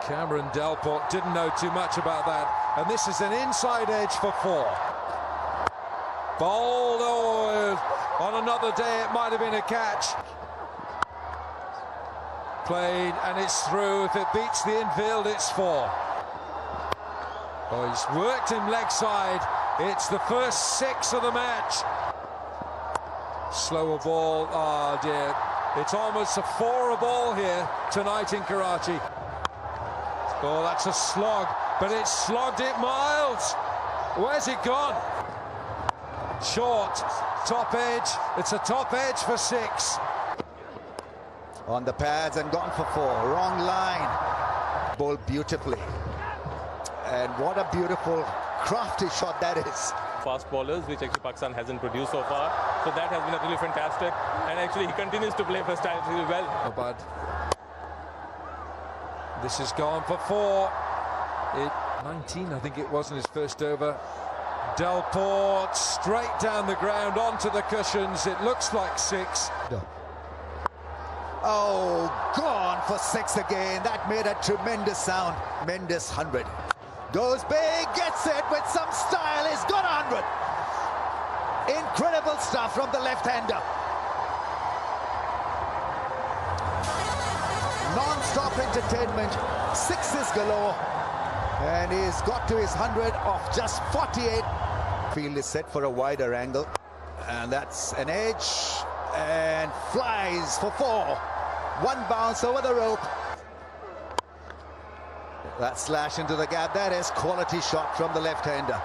Cameron Delport didn't know too much about that, and this is an inside edge for 4. Bowled, on another day it might have been a catch. Played, and it's through. If it beats the infield, it's 4. Oh, he's worked him leg side. It's the first 6 of the match. Slower ball, oh dear. It's almost a 4 ball here tonight in Karachi. Oh, that's a slog, but it's slogged it miles. Where's it gone? Short, top edge. It's a top edge for 6. On the pads and gone for 4. Wrong line. Bowled beautifully. And what a beautiful, crafty shot that is. Fast bowlers, which actually Pakistan hasn't produced so far. So that has been really fantastic. And actually he continues to play versatility well. Islamabad. This has gone for 4. 19, I think it was, in his first over. Delport straight down the ground onto the cushions. It looks like 6. Oh, gone for 6 again. That made a tremendous sound. Tremendous 100. Goes big, gets it with some style. He's got 100. Incredible stuff from the left-hander. Non-stop entertainment. 6s galore. And he's got to his 100 off just 48. Field is set for a wider angle. And that's an edge. And flies for 4. 1 bounce over the rope. That slash into the gap. That is quality shot from the left-hander.